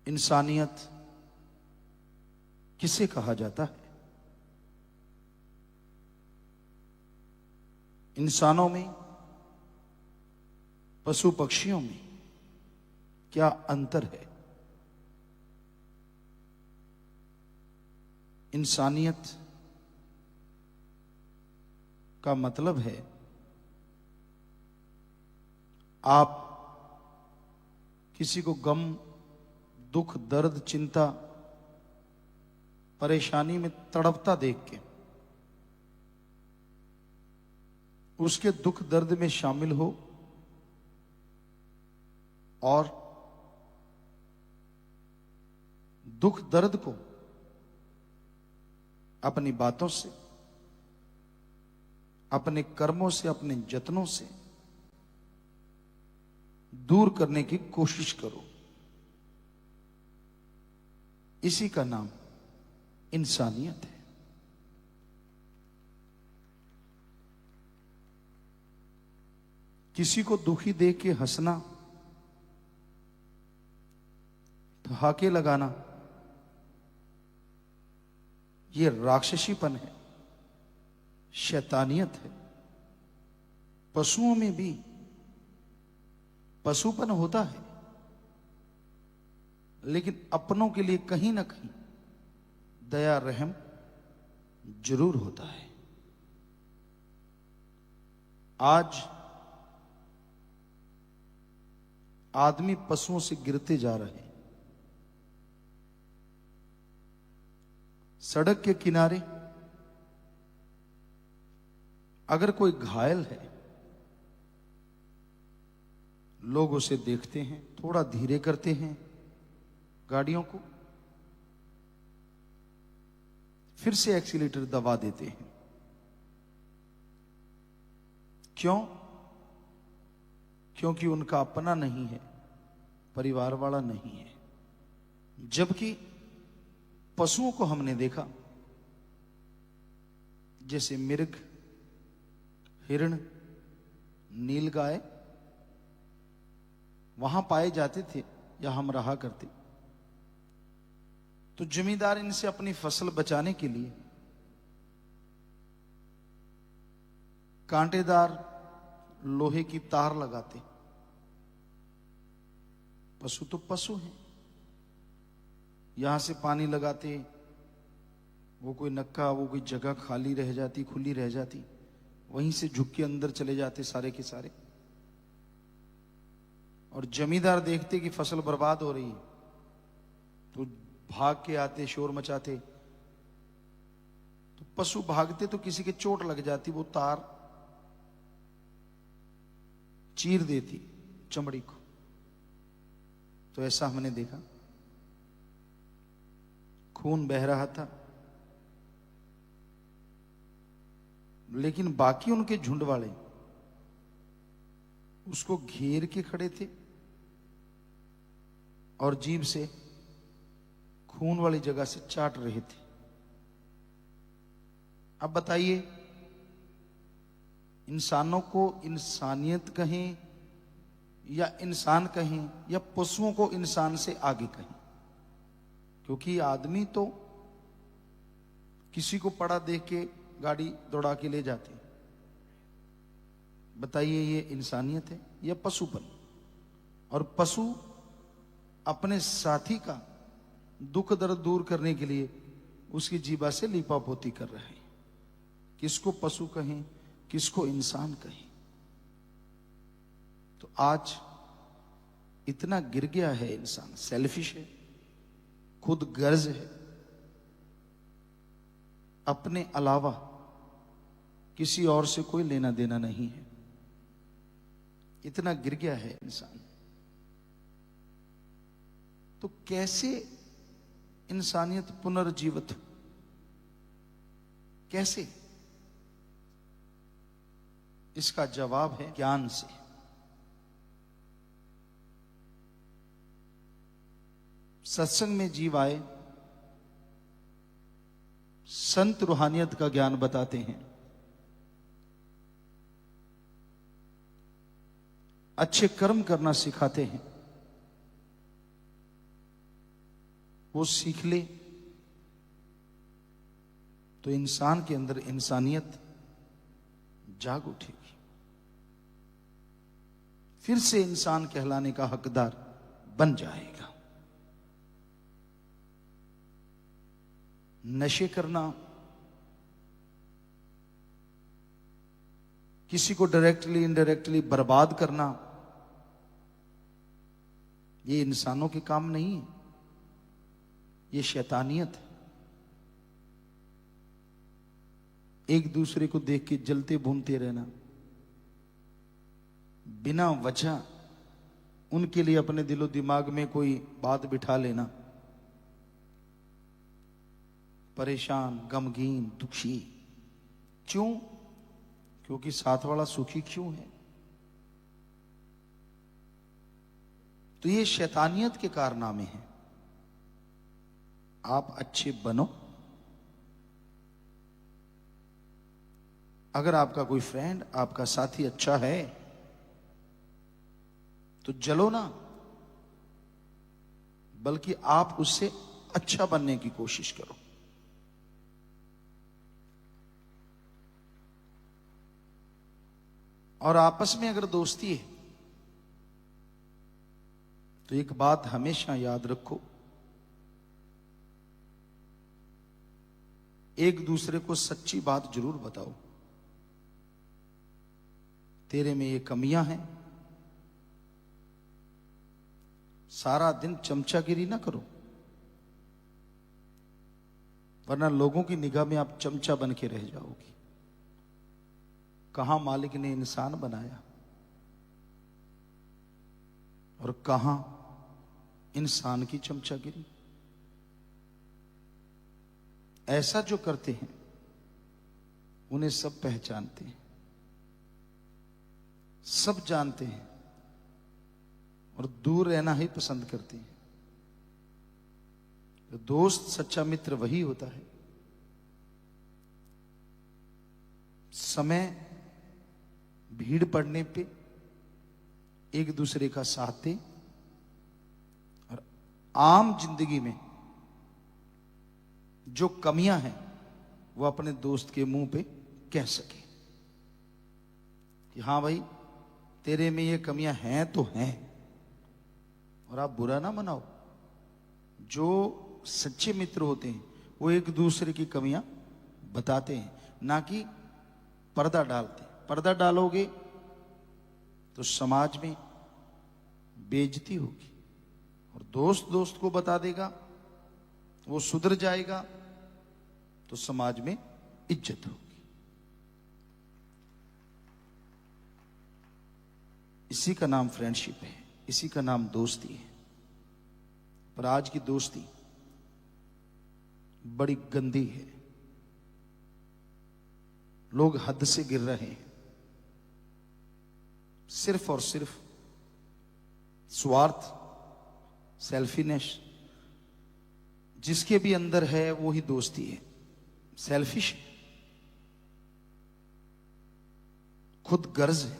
इंसानियत किसे कहा जाता है? इंसानों में, पशु पक्षियों में क्या अंतर है? इंसानियत का मतलब है आप किसी को गम, दुख, दर्द, चिंता, परेशानी में तड़पता देख के उसके दुख दर्द में शामिल हो और दुख दर्द को अपनी बातों से, अपने कर्मों से, अपने जतनों से दूर करने की कोशिश करो। इसी का नाम इंसानियत है। किसी को दुखी देख के हंसना, ठहाके लगाना, यह राक्षसीपन है, शैतानियत है। पशुओं में भी पशुपन होता है, लेकिन अपनों के लिए कहीं ना कहीं दया, रहम जरूर होता है। आज आदमी पशुओं से गिरते जा रहे हैं। सड़क के किनारे अगर कोई घायल है, लोग उसे देखते हैं, थोड़ा धीरे करते हैं गाड़ियों को, फिर से एक्सीलेटर दबा देते हैं। क्यों? क्योंकि उनका अपना नहीं है, परिवार वाला नहीं है। जबकि पशुओं को हमने देखा, जैसे मृग, हिरण, नीलगाय वहां पाए जाते थे या हम रहा करते, तो जमींदार इनसे अपनी फसल बचाने के लिए कांटेदार लोहे की तार लगाते। पशु तो पशु हैं, यहां से पानी लगाते, वो कोई नक्का, वो कोई जगह खाली रह जाती, खुली रह जाती, वहीं से झुक के अंदर चले जाते सारे के सारे। और जमींदार देखते कि फसल बर्बाद हो रही है तो भाग के आते, शोर मचाते। तो पशु भागते तो किसी के चोट लग जाती, वो तार चीर देती चमड़ी को। तो ऐसा हमने देखा, खून बह रहा था, लेकिन बाकी उनके झुंड वाले उसको घेर के खड़े थे और जीभ से खून वाली जगह से चाट रहे थे। अब बताइए, इंसानों को इंसानियत कहें या इंसान कहें, या पशुओं को इंसान से आगे कहें? क्योंकि आदमी तो किसी को पड़ा देख के गाड़ी दौड़ा के ले जाते। बताइए, ये इंसानियत है या पशुपन? और पशु अपने साथी का दुख दर्द दूर करने के लिए उसकी जीवा से लीपापोती कर रहे हैं। किसको पशु कहें, किसको इंसान कहें? तो आज इतना गिर गया है इंसान, सेल्फिश है, खुद गर्ज है, अपने अलावा किसी और से कोई लेना देना नहीं है। इतना गिर गया है इंसान। तो कैसे इंसानियत पुनर्जीवित हो? कैसे? इसका जवाब है ज्ञान से। सत्संग में जीव आए, संत रूहानियत का ज्ञान बताते हैं, अच्छे कर्म करना सिखाते हैं, वो सीख ले तो इंसान के अंदर इंसानियत जाग उठेगी, फिर से इंसान कहलाने का हकदार बन जाएगा। नशे करना, किसी को डायरेक्टली इनडायरेक्टली बर्बाद करना, ये इंसानों के काम नहीं है, ये शैतानियत है। एक दूसरे को देख के जलते भूनते रहना, बिना वजह उनके लिए अपने दिलो दिमाग में कोई बात बिठा लेना, परेशान, गमगीन, दुखी। क्यों? क्योंकि साथ वाला सुखी क्यों है? तो ये शैतानियत के कारनामे हैं। आप अच्छे बनो। अगर आपका कोई फ्रेंड, आपका साथी अच्छा है तो जलो ना, बल्कि आप उससे अच्छा बनने की कोशिश करो। और आपस में अगर दोस्ती है तो एक बात हमेशा याद रखो, एक दूसरे को सच्ची बात जरूर बताओ। तेरे में ये कमियां हैं। सारा दिन चमचागिरी ना करो, वरना लोगों की निगाह में आप चमचा बन के रह जाओगी। कहां मालिक ने इंसान बनाया और कहां इंसान की चमचागिरी। ऐसा जो करते हैं उन्हें सब पहचानते हैं, सब जानते हैं और दूर रहना ही पसंद करते हैं। तो दोस्त, सच्चा मित्र वही होता है समय भीड़ पड़ने पे एक दूसरे का साथ दे और आम जिंदगी में जो कमियां हैं वो अपने दोस्त के मुंह पे कह सके कि हाँ भाई, तेरे में ये कमियां हैं तो हैं, और आप बुरा ना मनाओ। जो सच्चे मित्र होते हैं वो एक दूसरे की कमियां बताते हैं, ना कि पर्दा डालते। पर्दा डालोगे तो समाज में बेइज्जती होगी, और दोस्त दोस्त को बता देगा, वो सुधर जाएगा तो समाज में इज्जत होगी। इसी का नाम फ्रेंडशिप है, इसी का नाम दोस्ती है। पर आज की दोस्ती बड़ी गंदी है। लोग हद से गिर रहे हैं, सिर्फ और सिर्फ स्वार्थ, सेल्फीनेस जिसके भी अंदर है वो ही दोस्ती है। सेल्फिश है, खुद गर्ज है,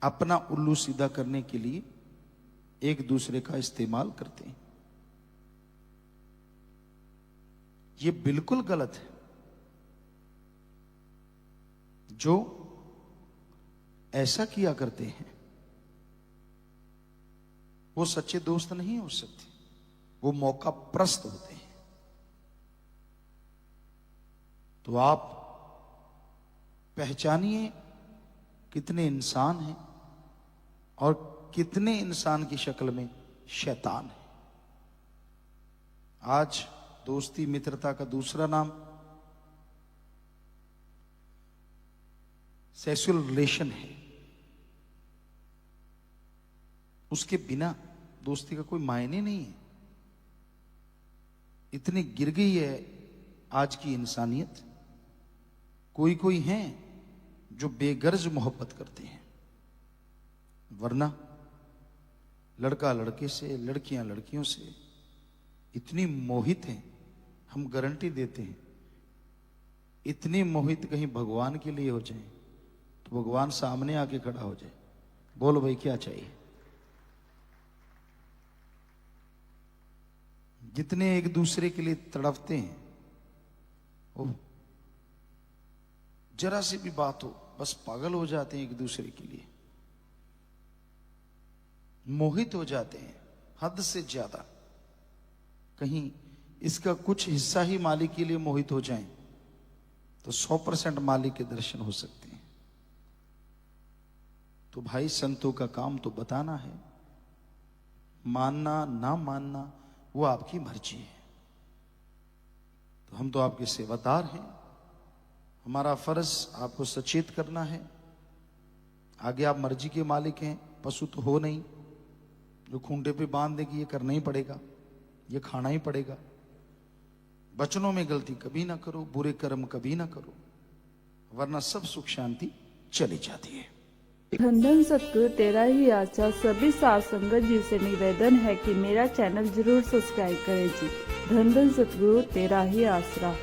अपना उल्लू सीधा करने के लिए एक दूसरे का इस्तेमाल करते हैं। ये बिल्कुल गलत है। जो ऐसा किया करते हैं वो सच्चे दोस्त नहीं हो सकते, वो मौका प्रस्त होते हैं। तो आप पहचानिए कितने इंसान हैं और कितने इंसान की शक्ल में शैतान है। आज दोस्ती मित्रता का दूसरा नाम सेक्सुअल रिलेशन है। उसके बिना दोस्ती का कोई मायने नहीं है। इतनी गिर गई है आज की इंसानियत। कोई कोई हैं जो बेगर्ज मोहब्बत करते हैं, वरना लड़का लड़के से, लड़कियां लड़कियों से इतनी मोहित हैं, हम गारंटी देते हैं इतनी मोहित कहीं भगवान के लिए हो जाए तो भगवान सामने आके खड़ा हो जाए, बोलो भाई क्या चाहिए। जितने एक दूसरे के लिए तड़पते हैं, वो जरा सी भी बात हो बस पागल हो जाते हैं, एक दूसरे के लिए मोहित हो जाते हैं हद से ज्यादा। कहीं इसका कुछ हिस्सा ही मालिक के लिए मोहित हो जाए तो 100% मालिक के दर्शन हो सकते हैं। तो भाई संतों का काम तो बताना है, मानना ना मानना वो आपकी मर्जी है। तो हम तो आपके सेवादार हैं, हमारा फर्ज आपको सचेत करना है। आगे आप मर्जी के मालिक हैं, पशु तो हो नहीं जो खूंटे पे बांध दे कि ये करना ही पड़ेगा, ये खाना ही पड़ेगा। बचनों में गलती कभी ना करो, बुरे कर्म कभी ना करो, वरना सब सुख शांति चली जाती है। धन धन सतगुरु तेरा ही आशा। सभी साध संगत जी से निवेदन है कि मेरा चैनल जरूर सब्सक्राइब करें जी। धन धन सतगुरु तेरा ही आसरा।